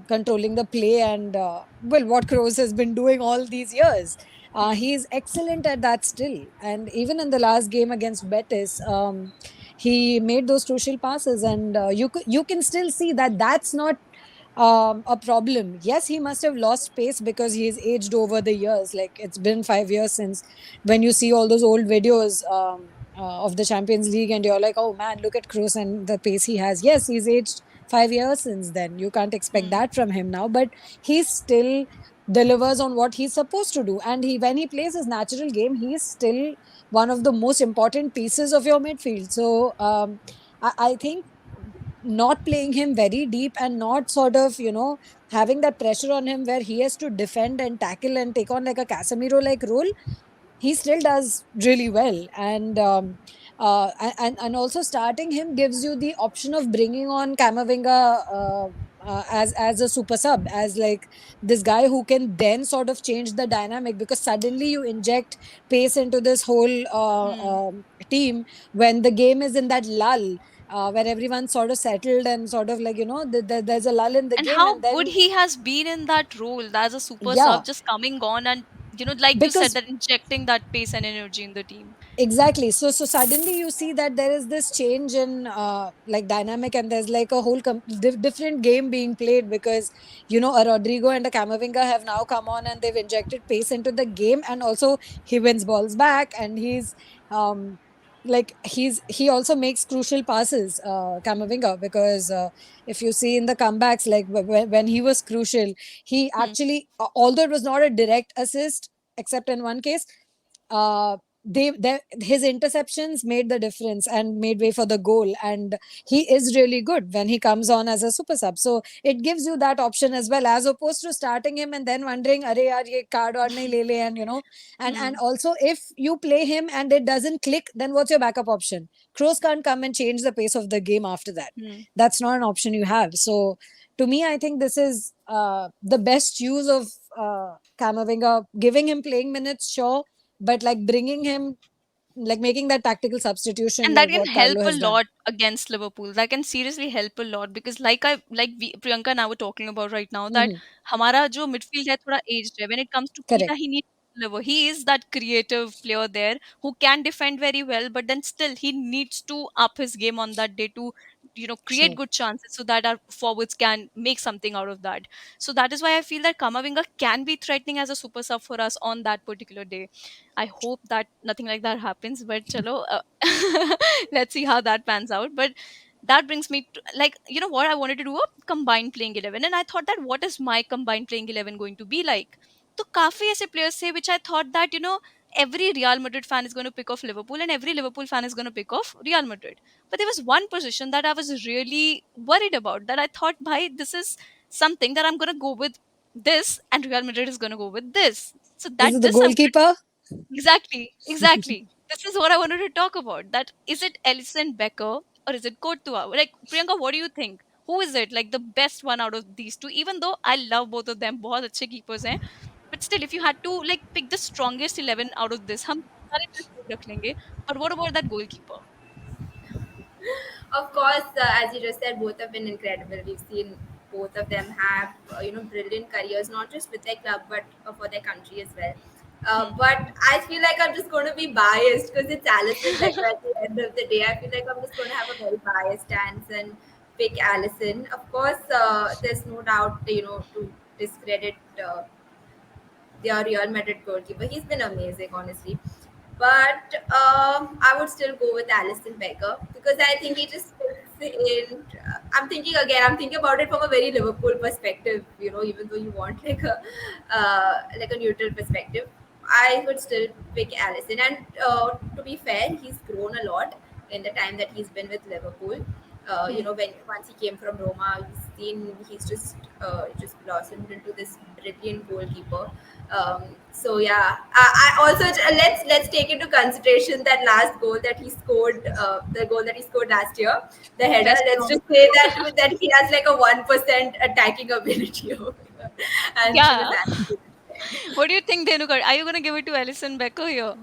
controlling the play, and well, what Kroos has been doing all these years, Hmm. he's excellent at that still. And even in the last game against Betis, he made those crucial passes, and you can still see that that's not a problem. Yes, he must have lost pace because he's aged over the years. Like, it's been 5 years since, when you see all those old videos of the Champions League, and you're like, oh man, look at Kroos and the pace he has. Yes, he's aged 5 years since then. You can't expect Hmm. that from him now, but he still delivers on what he's supposed to do. And when he plays his natural game, he is still one of the most important pieces of your midfield. So I think not playing him very deep, and not sort of having that pressure on him where he has to defend and tackle and take on like a Casemiro like role, he still does really well. And also starting him gives you the option of bringing on Camavinga as a super sub, as like this guy who can then sort of change the dynamic, because suddenly you inject pace into this whole Hmm. team when the game is in that lull. Where everyone's sort of settled and sort of like, there's a lull in the And game, how and good then, he has been in that role as a super yeah, sub, just coming on and, like you said, because that injecting that pace and energy in the team. exactly. So suddenly you see that there is this change in like dynamic, and there's like a whole different game being played, because a Rodrigo and a Camavinga have now come on and they've injected pace into the game, and also he wins balls back, and um he also makes crucial passes, Camavinga, because if you see in the comebacks, like when he was crucial, he Hmm. actually, although it was not a direct assist except in one case, uh, his interceptions made the difference and made way for the goal, and he is really good when he comes on as a super sub. So it gives you that option as well, as opposed to starting him and then wondering, "Arey yaar, ye card aur nahi le le," and and Hmm. also, if you play him and it doesn't click, then what's your backup option? Kroos can't come and change the pace of the game after that. Hmm. That's not an option you have. So to me, I think this is the best use of Camavinga, giving him playing minutes, sure, but like bringing him, like making that tactical substitution And that like can what help Carlo a has done. lot against Liverpool. That can seriously help a lot, because Priyanka and I were talking about right now, that Hmm. हमारा जो midfield है थोड़ा aged है. When it comes to Correct. Keita, he needs to deliver. He is that creative player there who can defend very well, but then still he needs to up his game on that day to, create True. good chances so that our forwards can make something out of that. So that is why I feel that Kamavinga can be threatening as a super sub for us on that particular day. I hope that nothing like that happens, but chalo, let's see how that pans out. But that brings me to, like, what I wanted to do, a combined playing 11, and I thought that what is my combined playing 11 going to be like? So काफी ऐसे players say which I thought that, every Real Madrid fan is going to pick off Liverpool and every Liverpool fan is going to pick off Real Madrid. But there was one position that I was really worried about, that I thought, bhai, this is something that I'm going to go with this and Real Madrid is going to go with this. So Is that it the this I'm goalkeeper? Exactly, exactly. This is what I wanted to talk about. That is it Alisson, Becker, or is it Courtois? Like, Priyanka, what do you think? Who is it? Like the best one out of these two? Even though I love both of them, बहुत अच्छे keepers हैं. But still, if you had to like pick the strongest 11 out of this, हम सारे players save रख लेंगे. But what about that goalkeeper? Of course, as you just said, both have been incredible. We've seen both of them have brilliant careers, not just with their club but for their country as well. Hmm. But I feel like I'm just going to be biased because it's Alison Becker at the end of the day. I feel like I'm just going to have a very biased stance and pick Alison. Of course, there's no doubt, to discredit their Real Madrid goalkeeper. He's been amazing, honestly. But I would still go with Alisson Becker because I think he just fits in. I'm thinking again. I'm thinking about it from a very Liverpool perspective. Even though you want like a neutral perspective, I would still pick Alisson. And to be fair, he's grown a lot in the time that he's been with Liverpool. Hmm. When once he came from Roma, he's just blossomed into this brilliant goalkeeper. So yeah, I also let's take into consideration that last goal that he scored, the goal that he scored last year, the header. Best Let's one. just say that he has like a 1% attacking ability over here, and she was Yeah. absolutely dead. What do you think, Dhenukar? Are you going to give it to Alisson Becker here?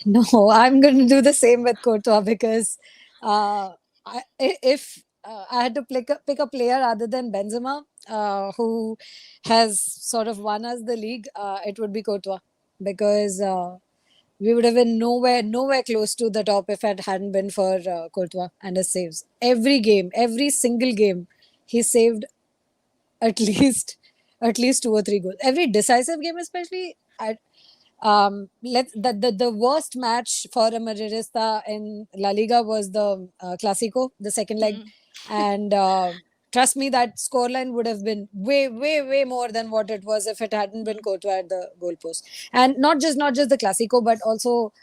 No, I'm going to do the same with Courtois, because if I had to pick a player other than Benzema, who has sort of won us the league, it would be Courtois, because we would have been nowhere close to the top if it hadn't been for Courtois and his saves. Every game, every single game, he saved at least at least two or three goals. Every decisive game, especially. The worst match for a Madridista in La Liga was the Clásico, the second leg, Hmm. and trust me, that scoreline would have been way more than what it was if it hadn't been Hmm. Courtois at the goalpost. And not just the Clásico, but also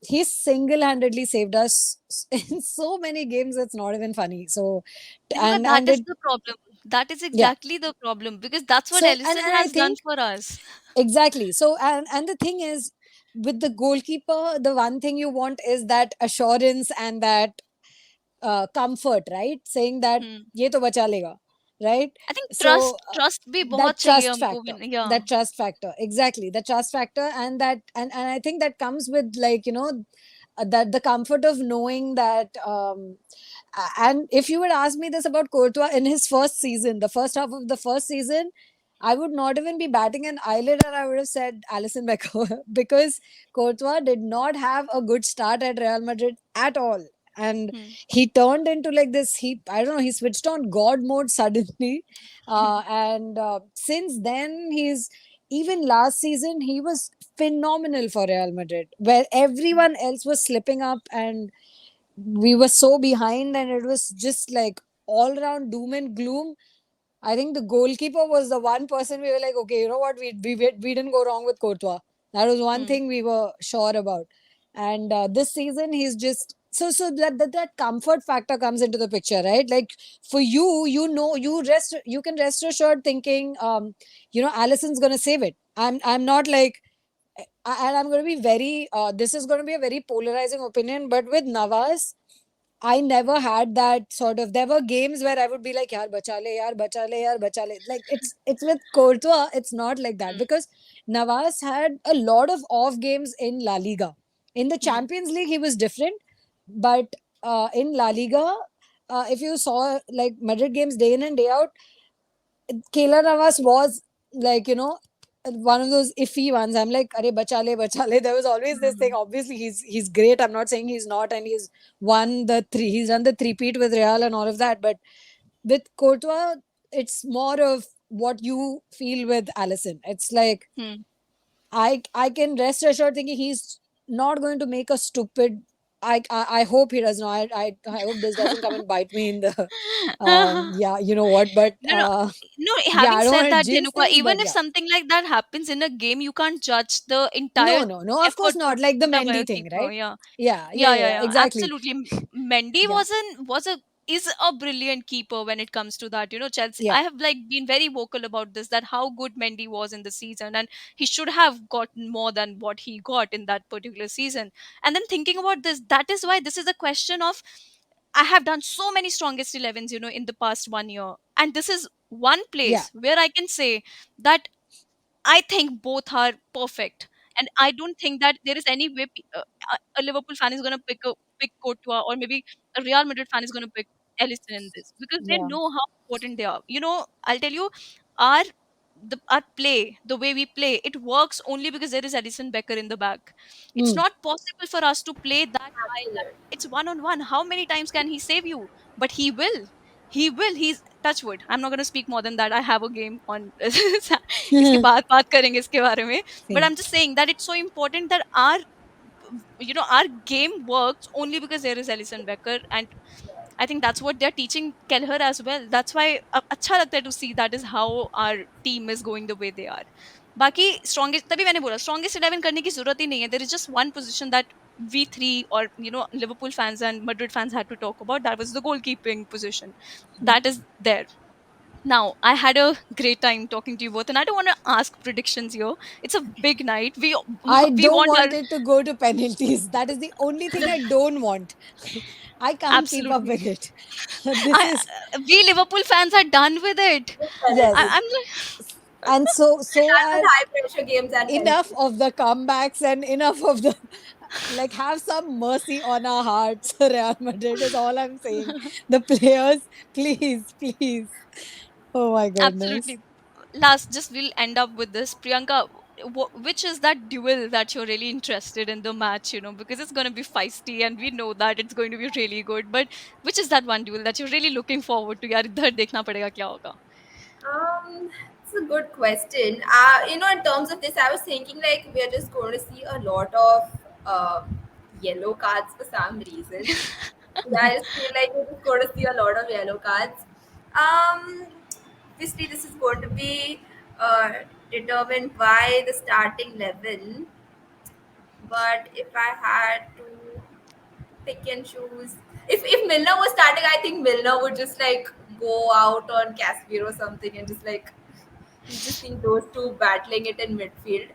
he single-handedly saved us in so many games. It's not even funny. So, Dhenukar, and that and is it the problem. That is yeah. exactly the problem, because that's what So Ellison and I has done think for us. exactly. So and the thing is, with the goalkeeper, the one thing you want is that assurance and that comfort, right? Saying that Hmm. ye to bacha lega, right? I think So trust भी that बहुत चाहिए trust हमको factor, yeah. that trust factor, exactly, the trust factor, and that and I think that comes with, like, that the comfort of knowing that and if you would ask me this about Courtois in his first season, the first half of the first season, I would not even be batting an eyelid and I would have said Alisson Becker because Courtois did not have a good start at Real Madrid at all. And Hmm. he turned into like this, I don't know, he switched on God mode suddenly. And since then, even last season, he was phenomenal for Real Madrid, where Hmm. everyone else was slipping up and we were so behind, and it was just like all around doom and gloom. I think the goalkeeper was the one person we were like, okay, you know what, we didn't go wrong with Courtois. That was one Hmm. thing we were sure about. And this season, he's just so that comfort factor comes into the picture, right? Like for you, you can rest assured thinking, Alisson's gonna save it. I'm not like, and I'm going to be very. This is going to be a very polarizing opinion, but with Navas, I never had that sort of. There were games where I would be like, "Yaar, bacha le, yaar, bacha le, yaar, bacha le." Like it's with Courtois, it's not like that Hmm. because Navas had a lot of off games in La Liga. In the Hmm. Champions League, he was different, but in La Liga, if you saw like Madrid games day in and day out, Keylor Navas was like, one of those iffy ones. I'm like, Are bachale, bachale. There was always this thing. Mhm. Obviously, he's great. I'm not saying he's not, and he's done the three-peat with Real and all of that. But with Courtois, it's more of what you feel with Alisson. It's like Hmm. I can rest assured thinking he's not going to make a stupid. I hope he does not. I hope this doesn't come and bite me in the yeah, you know what, but No, no, no. yeah, Having I don't said want to that, jinx Renuka, things, even but if yeah. something like that happens in a game, you can't judge the entire No, no, no, of course effort not. Like the put up by a Mendy thing, keeper. right? Yeah, Yeah, yeah, yeah, yeah, yeah, yeah, yeah. exactly. Absolutely. Mendy Yeah, was a is a brilliant keeper when it comes to that. You know, Chelsea. yeah, I have like been very vocal about this, that how good Mendy was in the season, and he should have gotten more than what he got in that particular season. And then thinking about this, that is why this is a question of, I have done so many strongest 11s, in the past 1 year. And this is one yeah. place where I can say that I think both are perfect. And I don't think that there is any way a Liverpool fan is going to pick Courtois, or maybe a Real Madrid fan is going to pick Ellison in this, because they Yeah. know how important they are. I'll tell you, our our play, the way we play, it works only because there is Edison Becker in the back. It's Mm. not possible for us to play that high. That Absolutely. it's one on one. How many times can he save you? But he will. He will. He's touch wood. I'm not going to speak more than that. I have a game on इसके बाद बात करेंगे इसके बारे में. But Same. I'm just saying that it's so important that our game works only because there is Ellison Becker, and I think that's what they're teaching Kelleher as well. That's why अच्छा लगता है to see that is how our team is going the way they are. बाकी strongest, तभी मैंने बोला strongest 11 करने की जरूरत ही नहीं है. There is just one position that we three, or Liverpool fans and Madrid fans had to talk about. That was the goalkeeping position. That is there. Now, I had a great time talking to you both, and I don't want to ask predictions here. It's a big night. We I we don't want our want it to go to penalties. That is the only thing I don't want. I can't keep up absolutely. with it. This is We Liverpool fans are done with it. With yes. penalties. I'm And so Done with are high pressure games and enough penalties. of the comebacks and enough of the like have some mercy on our hearts. Real Madrid is all I'm saying. The players, please, please. Oh my goodness. absolutely. Last, just we'll end up with this. Priyanka, which is that duel that you're really interested in the match, because it's going to be feisty and we know that it's going to be really good. But which is that one duel that you're really looking forward to? यार इधर देखना पड़ेगा क्या होगा. It's a good question. In terms of this, I was thinking like we are just going to see a lot of yellow cards for some reason. Yeah, I just feel like we're just going to see a lot of yellow cards. Um, Obviously, this is going to be determined by the starting 11. But if I had to pick and choose, if Milner was starting, I think Milner would just like go out on Casemiro or something and just like you just see those two battling it in midfield.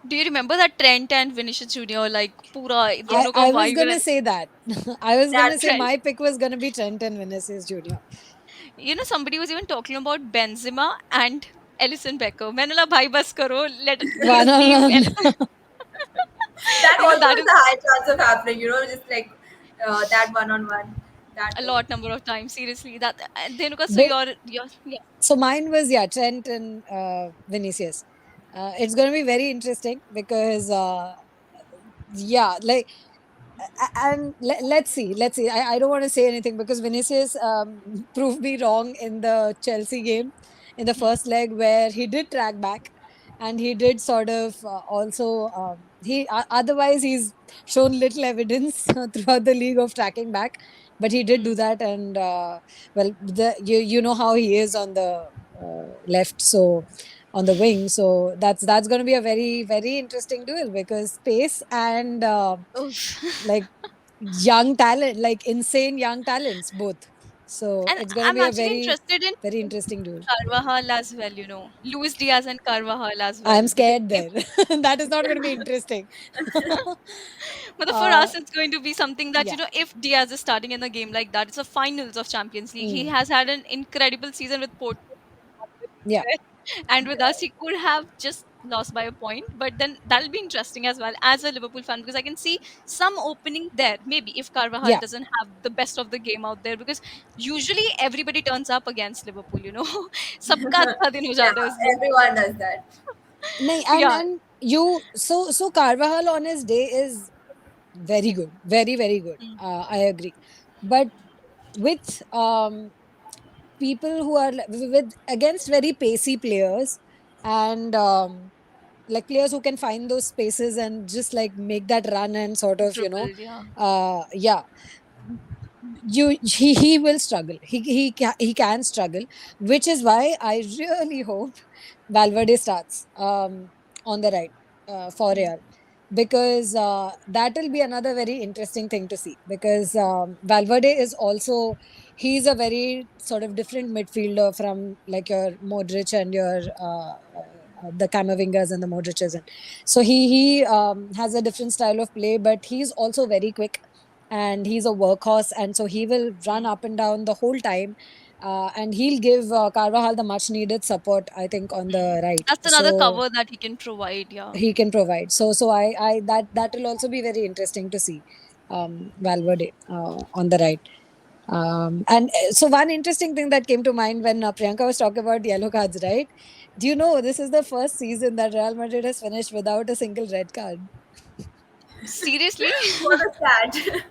Do you remember that Trent and Vinicius Junior, like पूरा I, दोनों का I was vibe? gonna say that. I was That gonna say Trent, my pick was gonna be Trent and Vinicius Junior. somebody was even talking about Benzema and Ellison Becker. मैंने बोला भाई बस करो, One let's leave. on And one. that also that has is a high chance of happening, just like that one on one. That a too. lot number of times. Seriously, that Denuka, so But you're yeah. so mine was, yeah, Trent and Vinicius. It's going to be very interesting because yeah, like and let's see. I don't want to say anything because Vinicius proved me wrong in the Chelsea game in the Hmm. first leg where he did track back and he did sort of also he otherwise he's shown little evidence throughout the league of tracking back, but he did do Hmm. that. And well, you know how he is on the left, so on the wing, so that's going to be a very interesting duel because pace and Oof. like young talent, like insane young talents both. So And it's going to I'm be a actually very interested in very interesting duel. Carvajal as well. Luis Diaz and Carvajal as I'm well. Because scared if there. That is not going to be interesting. but for uh, us, it's going to be something that, yeah. if Diaz is starting in a game like that, it's a finals of Champions League. He Mm, has had an incredible season with Porto. yeah. And with us, he could have just lost by a point, but then that'll be interesting as well as a Liverpool fan because I can see some opening there. Maybe if Carvajal Yeah. doesn't have the best of the game out there, because usually everybody turns up against Liverpool. सबका अच्छा दिन हो Yeah, जाता है उस दिन. everyone does that. Nahin, Yeah. and you so Carvajal on his day is very good, very good. Mm. I agree, but with people who are with against very pacey players and like players who can find those spaces and just like make that run and sort of Dribble, yeah. yeah, he will struggle. He can struggle, which is why I really hope Valverde starts on the right for Mm. Real, because that will be another very interesting thing to see because Valverde is also, he's a very sort of different midfielder from like your Modric and your the Camavingas and the Modric's, and so he has a different style of play, but he's also very quick and he's a workhorse, and so he will run Mm. up and down the whole time, and he'll give Carvajal the much needed support, I think, on Mm. the right. That's another So cover that he can provide, yeah. he can provide. So I that will also be very interesting to see Valverde on the right. And so one interesting thing that came to mind when Priyanka was talking about yellow cards, right? Do you know this is the first season that Real Madrid has finished without a single red card? Seriously? What a sad.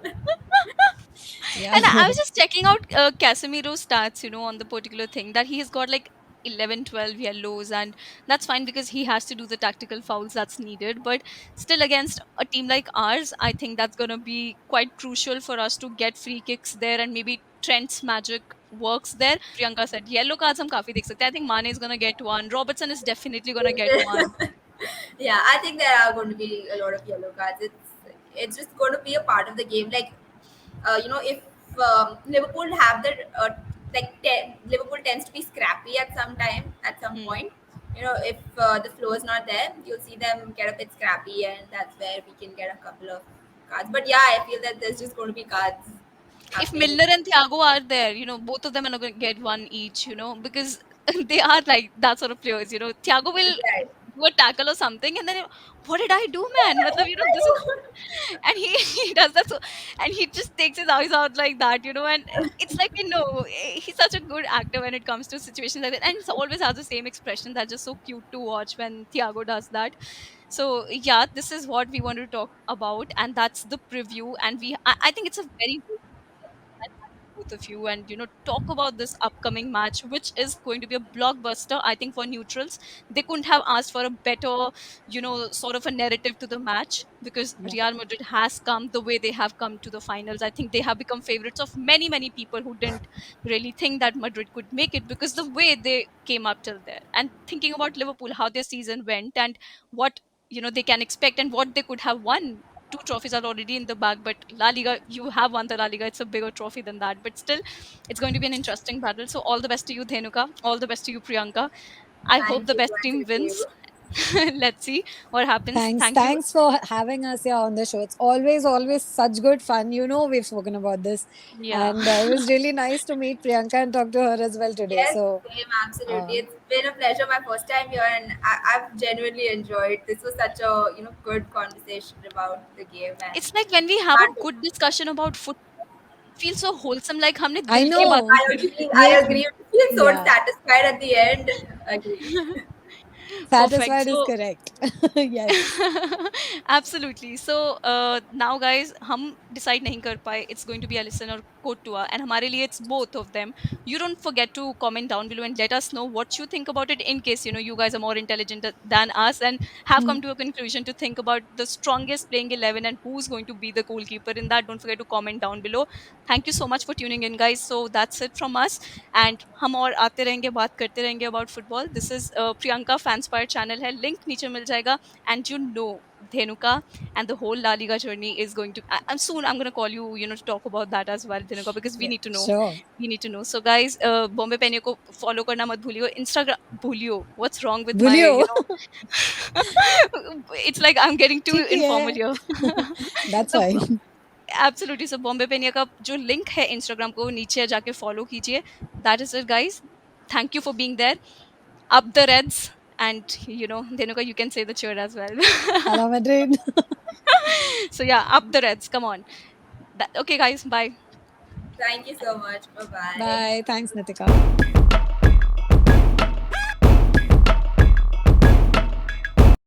Yeah. And I was just checking out Casemiro's stats, on the particular thing that he has got like 11, 12 yellows, and that's fine because he has to do the tactical fouls that's needed. But still, against a team like ours, I think that's going to be quite crucial for us to get free kicks there, and maybe Trent's magic works there. Priyanka said yellow cards हम काफी देख सकते हैं. I think Mane is going to get one. Robertson is definitely going to get one. Yeah, I think there are going to be a lot of yellow cards. It's just going to be a part of the game. Like, if Liverpool have the Liverpool tends to be scrappy at some Hmm. point. If the flow is not there, you'll see them get a bit scrappy, and that's where we can get a couple of cards. But yeah, I feel that there's just going to be cards If happening. Milner and Thiago are there, both of them are going to get one each, because they are like that sort of players. Thiago will Right. do a tackle or something, and then what did I do, man? Matlab, this is, and he he does that so, and he just takes his eyes out like that, and it's like he's such a good actor when it comes to situations like that, and he always has the same expression that's just so cute to watch when Thiago does that. So yeah, this is what we want to talk about, and that's the preview, and I think it's a very good both of you, and talk about this upcoming match, which is going to be a blockbuster. I think for neutrals, they couldn't have asked for a better sort of a narrative to the match, because Yeah. Real Madrid has come the way they have come to the finals. I think they have become favorites of many people who didn't really think that Madrid could make it, because the way they came up till there. And thinking about Liverpool, how their season went, and what they can expect, and what they could have won. Two trophies are already in the bag, but La Liga, you have won the La Liga. It's a bigger trophy than that. But still, it's going to be an interesting battle. So all the best to you, Dhenuka. All the best to you, Priyanka. I hope Thank the you, best and team to wins. you. Let's see what happens. Thanks. Thank you. Thanks for having us here on the show. It's always such good fun. You know, we've spoken about this. Yeah. And it was really nice to meet Priyanka and talk to her as well today. Yes, So, same, absolutely. uh, It's been a pleasure. My first time here, and I've genuinely enjoyed. This was such a good conversation about the game, and It's like when we have a can't wait. good discussion about football, it feels so wholesome, like हमने I दिल की know. बातें I कर agree. Lee. I Yeah. agree. You feel so Yeah. satisfied at the end. Agree. Perfect. Satisfied is So correct. Yes. absolutely. So now guys, हम decide नहीं कर पाए. It's going to be Alisson or Courtois, and हमारे लिए it's both of them. You don't forget to comment down below and let us know what you think about it. In case you guys are more intelligent than us and have come to a conclusion to think about the strongest playing 11 and who's going to be the goalkeeper. In that, don't forget to comment down below. Thank you so much for tuning in, guys. So that's it from us. And हम और आते रहेंगे बात करते रहेंगे about football. This is Priyanka Fanspire channel है, link नीचे मिल जाएगा. And Dhenuka and the whole La Liga journey is going to. I'm going to call you, to talk about that as well, Dhenuka, because we Yeah. need to know. Sure. We need to know. So guys, Bombay Penny को follow करना मत भूलियो. Instagram भूलियो. What's wrong with my, Bulio. it's like I'm getting too Cheeky informal hai. here. That's So fine. Absolutely so Bombay पेनिया का जो link है Instagram को नीचे जाके फॉलो कीजिए that is it guys thank you for being there up the Reds and Denuka, you can say the cheer as well. Hello, Madrid. So yeah, up the reds, come on. Okay guys, bye. Thank you so much. Bye bye. Bye. Thanks, Nitika.